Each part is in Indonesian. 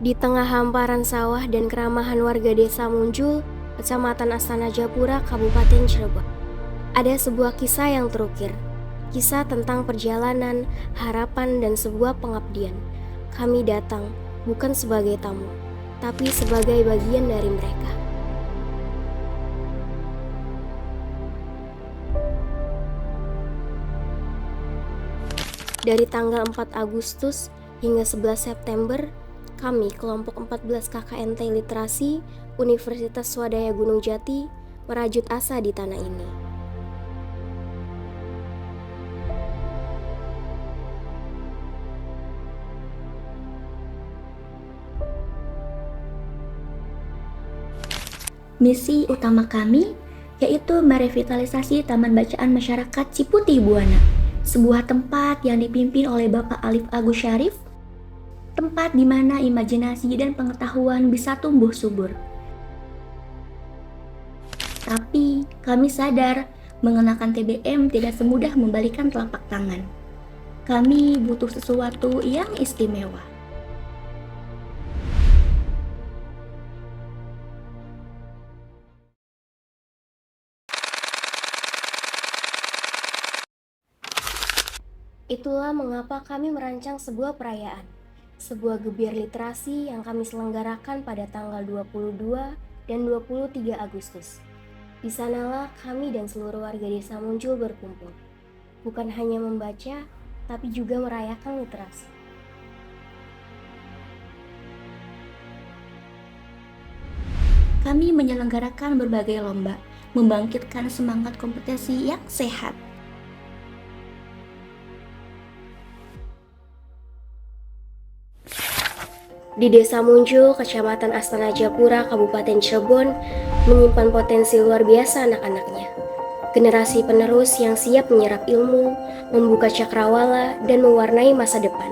Di tengah hamparan sawah dan keramahan warga desa Munjul, Kecamatan Astana Japura, Kabupaten Cirebon, ada sebuah kisah yang terukir. Kisah tentang perjalanan, harapan, dan sebuah pengabdian. Kami datang bukan sebagai tamu, tapi sebagai bagian dari mereka. Dari tanggal 4 Agustus hingga 11 September, kami kelompok 14 KKNT Literasi Universitas Swadaya Gunung Jati merajut asa di tanah ini. Misi utama kami yaitu merevitalisasi Taman Bacaan Masyarakat Ciputih Buana, sebuah tempat yang dipimpin oleh Bapak Alif Agus Syarif, tempat di mana imajinasi dan pengetahuan bisa tumbuh subur. Tapi kami sadar mengenakan TBM tidak semudah membalikan telapak tangan. Kami butuh sesuatu yang istimewa. Itulah mengapa kami merancang sebuah perayaan, sebuah gebiar literasi yang kami selenggarakan pada tanggal 22 dan 23 Agustus. Di sanalah kami dan seluruh warga desa Munjul berkumpul, bukan hanya membaca, tapi juga merayakan literasi. Kami menyelenggarakan berbagai lomba, membangkitkan semangat kompetisi yang sehat. Di Desa Munjul, Kecamatan Astana Japura, Kabupaten Cirebon, menyimpan potensi luar biasa anak-anaknya. Generasi penerus yang siap menyerap ilmu, membuka cakrawala, dan mewarnai masa depan.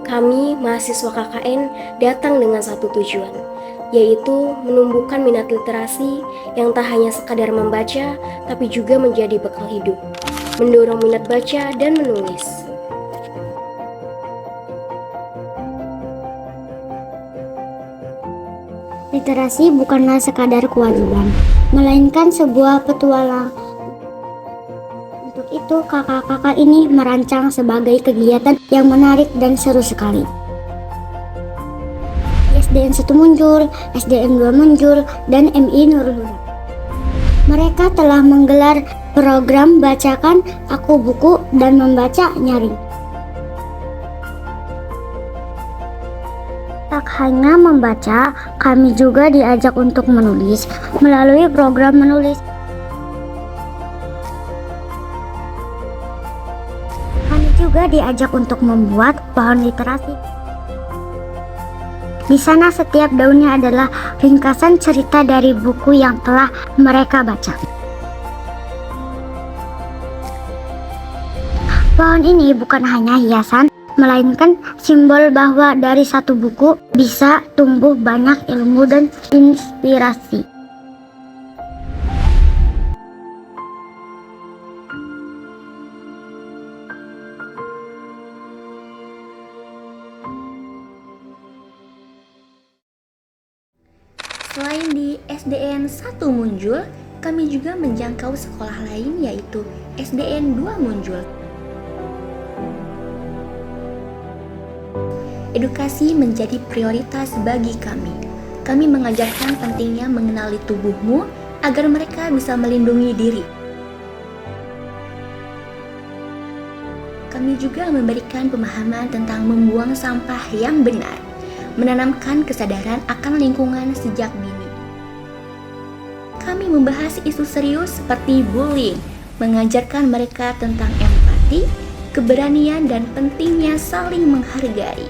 Kami, mahasiswa KKN, datang dengan satu tujuan, yaitu menumbuhkan minat literasi yang tak hanya sekadar membaca, tapi juga menjadi bekal hidup, mendorong minat baca dan menulis. Literasi bukanlah sekadar kewajiban, melainkan sebuah petualang. Untuk itu, kakak-kakak ini merancang sebagai kegiatan yang menarik dan seru sekali. SDN 1 Munjul, SDN 2 Munjul, dan MI Nurul Huda. Mereka telah menggelar program Bacakan Aku Buku dan Membaca Nyaring. Tak hanya membaca, kami juga diajak untuk menulis melalui program menulis. Kami juga diajak untuk membuat pohon literasi. Di sana setiap daunnya adalah ringkasan cerita dari buku yang telah mereka baca. Pohon ini bukan hanya hiasan, melainkan simbol bahwa dari satu buku bisa tumbuh banyak ilmu dan inspirasi. Selain di SDN 1 Munjul, kami juga menjangkau sekolah lain yaitu SDN 2 Munjul. Edukasi menjadi prioritas bagi kami. Kami mengajarkan pentingnya mengenali tubuhmu agar mereka bisa melindungi diri. Kami juga memberikan pemahaman tentang membuang sampah yang benar, menanamkan kesadaran akan lingkungan sejak dini. Kami membahas isu serius seperti bullying, mengajarkan mereka tentang empati, keberanian, dan pentingnya saling menghargai.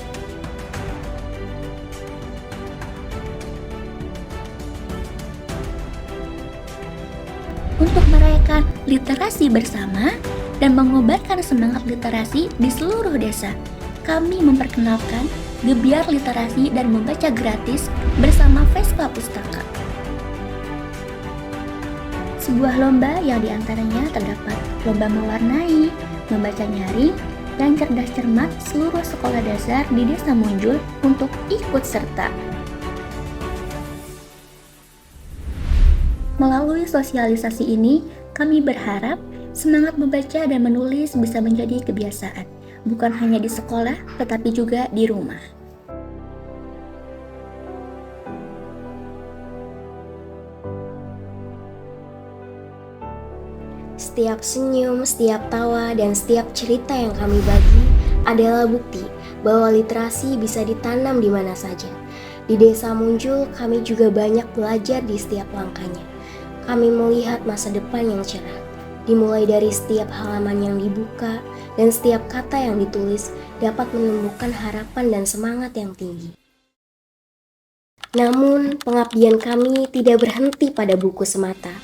Untuk merayakan literasi bersama dan mengobarkan semangat literasi di seluruh desa, kami memperkenalkan gebiar literasi dan membaca gratis bersama Vespa Pustaka. Sebuah lomba yang diantaranya terdapat lomba mewarnai, membaca nyaring, dan cerdas cermat seluruh sekolah dasar di Desa Munjul untuk ikut serta. Melalui sosialisasi ini, kami berharap semangat membaca dan menulis bisa menjadi kebiasaan, bukan hanya di sekolah, tetapi juga di rumah. Setiap senyum, setiap tawa, dan setiap cerita yang kami bagi adalah bukti bahwa literasi bisa ditanam di mana saja. Di Desa Munjul, kami juga banyak belajar di setiap langkahnya. Kami melihat masa depan yang cerah, dimulai dari setiap halaman yang dibuka dan setiap kata yang ditulis dapat menumbuhkan harapan dan semangat yang tinggi. Namun, pengabdian kami tidak berhenti pada buku semata.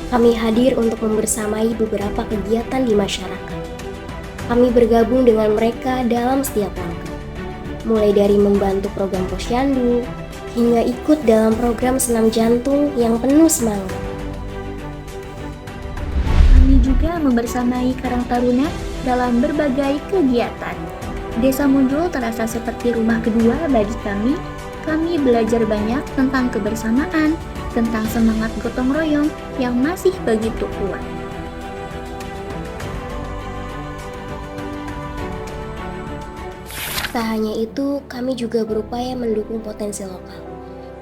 Kami hadir untuk membersamai beberapa kegiatan di masyarakat. Kami bergabung dengan mereka dalam setiap langkah, mulai dari membantu program posyandu, hingga ikut dalam program senam jantung yang penuh semangat. Kami juga membersamai Karang Taruna dalam berbagai kegiatan. Desa Munjul terasa seperti rumah kedua bagi kami. Kami belajar banyak tentang kebersamaan, tentang semangat gotong royong yang masih begitu kuat. Tak hanya itu, kami juga berupaya mendukung potensi lokal.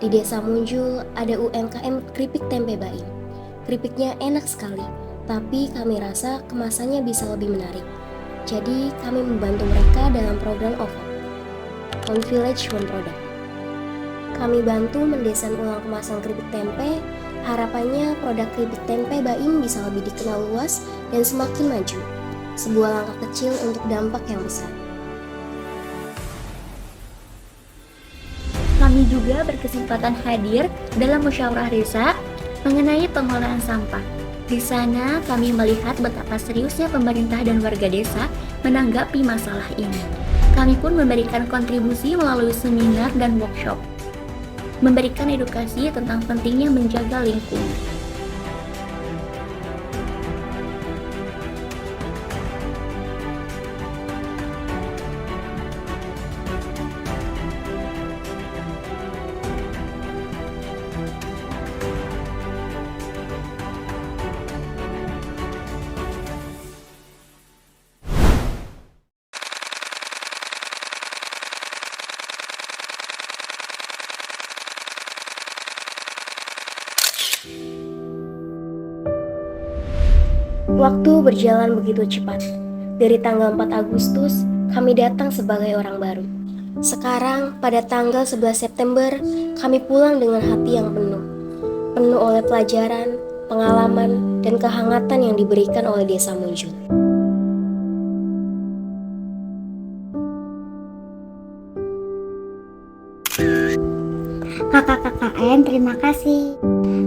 Di Desa Munjul ada UMKM keripik tempe Baim. Keripiknya enak sekali, tapi kami rasa kemasannya bisa lebih menarik. Jadi kami membantu mereka dalam program OVO, One Village One Product. Kami bantu mendesain ulang kemasan keripik tempe. Harapannya produk keripik tempe Baim bisa lebih dikenal luas dan semakin maju. Sebuah langkah kecil untuk dampak yang besar. Kami juga berkesempatan hadir dalam musyawarah desa mengenai pengolahan sampah. Di sana kami melihat betapa seriusnya pemerintah dan warga desa menanggapi masalah ini. Kami pun memberikan kontribusi melalui seminar dan workshop, memberikan edukasi tentang pentingnya menjaga lingkungan. Waktu berjalan begitu cepat. Dari tanggal 4 Agustus, kami datang sebagai orang baru. Sekarang, pada tanggal 11 September, kami pulang dengan hati yang penuh. Penuh oleh pelajaran, pengalaman, dan kehangatan yang diberikan oleh Desa Munjul. Kakak KKN, terima kasih.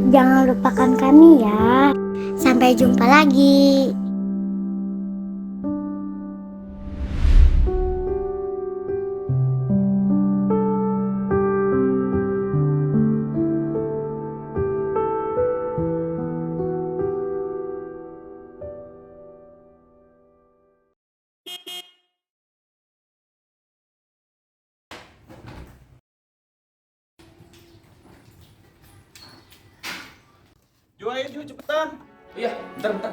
Jangan lupakan kami ya. Sampai jumpa lagi. Jo, ayo Jo, cepetan. Iya, bentar.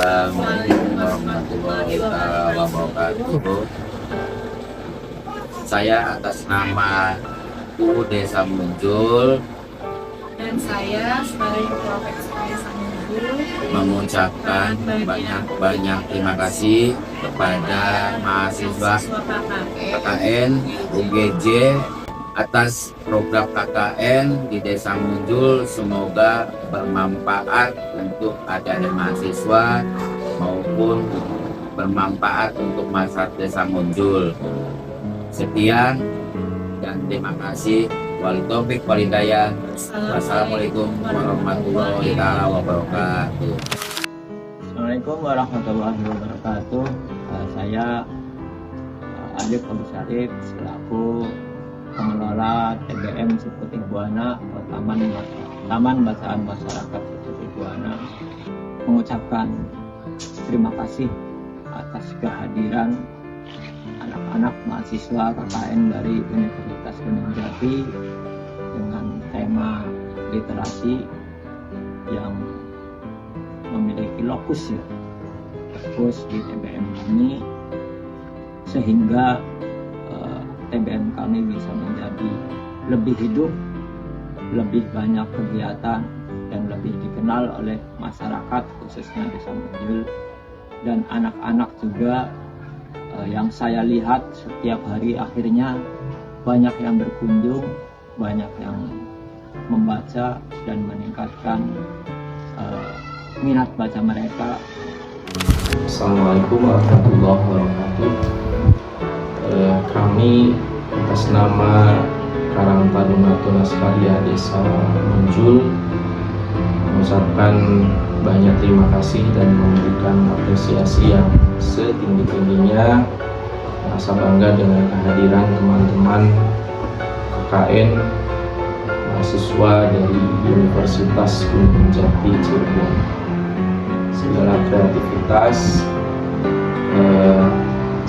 Assalamualaikum warahmatullahi wabarakatuh. Saya atas nama UU Desa Munjul dan saya sebagai Profesor Desa Munjul mengucapkan banyak terima kasih kepada mahasiswa KKN UGJ atas program KKN di Desa Munjul. Semoga bermanfaat untuk adik-adik mahasiswa maupun bermanfaat untuk masyarakat Desa Munjul. Sekian dan terima kasih. Wal taufik wal hidayah. Wassalamualaikum warahmatullahi wabarakatuh. Assalamualaikum warahmatullahi wabarakatuh. Saya Adib Abu Syarif selaku pengelola TBM Siputih Buana atau Taman Bacaan Masyarakat Siputih Buana mengucapkan terima kasih atas kehadiran anak-anak mahasiswa KKN dari Universitas Gunung Jati dengan tema literasi yang memiliki lokus di TBM kami, sehingga TBM kami bisa menjadi lebih hidup, lebih banyak kegiatan, dan lebih dikenal oleh masyarakat khususnya Desa Munjul dan anak-anak juga. Yang saya lihat setiap hari akhirnya banyak yang berkunjung, banyak yang membaca dan meningkatkan minat baca mereka. Assalamualaikum warahmatullahi wabarakatuh. Kami atas nama Karang Taruna Tunas Karya Desa Munjul mengucapkan banyak terima kasih dan memberikan apresiasi yang setinggi-tingginya, merasa bangga dengan kehadiran teman-teman KKN mahasiswa dari Universitas Gunung Jati Cirebon. Segala kreativitas,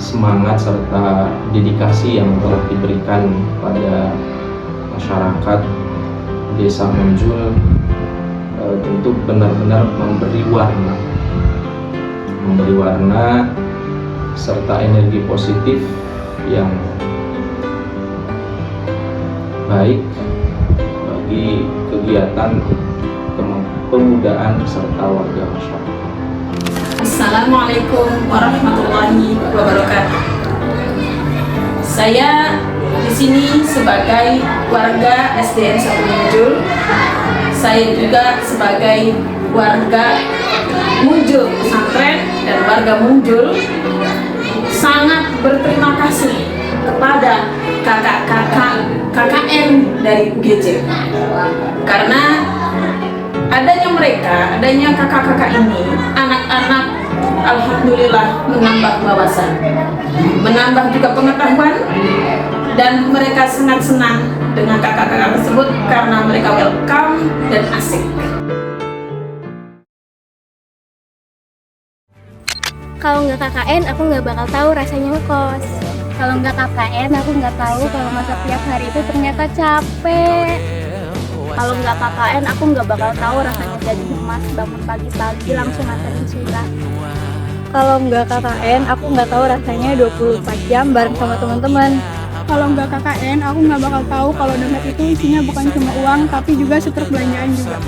semangat serta dedikasi yang telah diberikan pada masyarakat Desa Munjul tentu benar-benar memberi warna serta energi positif yang baik bagi kegiatan kepemudaan serta warga masyarakat. Assalamualaikum warahmatullahi wabarakatuh. Saya di sini sebagai warga SDN 1 Munjul. Saya juga sebagai warga Munjul Pesantren dan warga Munjul sangat berterima kasih kepada kakak-kakak KKN dari UGJ, karena adanya kakak-kakak ini, anak-anak alhamdulillah menambah wawasan, menambah juga pengetahuan, dan mereka sangat senang dengan kakak-kakak tersebut karena mereka welcome dan asik. Kalau nggak KKN, aku nggak bakal tahu rasanya ngekos. Kalau nggak KKN, aku nggak tahu kalau masa tiap hari itu ternyata capek. Kalau nggak KKN, aku nggak bakal tahu rasanya jadi emas, bangun pagi-pagi langsung nganterin surat. Kalau nggak KKN, aku nggak tahu rasanya 24 jam bareng sama teman-teman. Kalau nggak KKN, aku nggak bakal tahu kalau dompet itu isinya bukan cuma uang, tapi juga setruk belanjaan juga.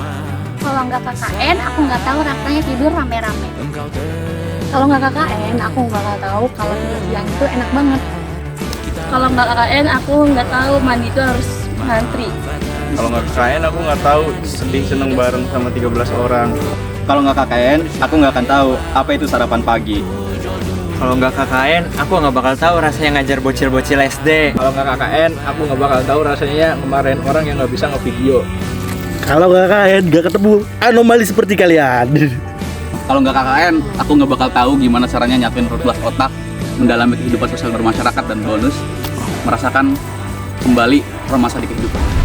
Kalau nggak KKN, aku nggak tahu rasanya tidur rame-rame. Kalau nggak KKN, aku nggak bakal tahu kalau tidur siang itu enak banget. Kalau nggak KKN, aku nggak tahu mandi itu harus ngantri. Kalau nggak KKN aku nggak tahu sedih seneng bareng sama 13 orang. Kalau nggak KKN, aku nggak akan tahu apa itu sarapan pagi. Kalau nggak KKN, aku nggak bakal tahu rasanya ngajar bocil-bocil SD. Kalau nggak KKN, aku nggak bakal tahu rasanya kemarin orang yang nggak bisa ngevideo. Kalau nggak KKN, nggak ketemu anomali seperti kalian. Kalau nggak KKN, aku nggak bakal tahu gimana caranya nyatuin 14 otak, mendalami kehidupan sosial bermasyarakat, dan bonus merasakan kembali remasa di kehidupan.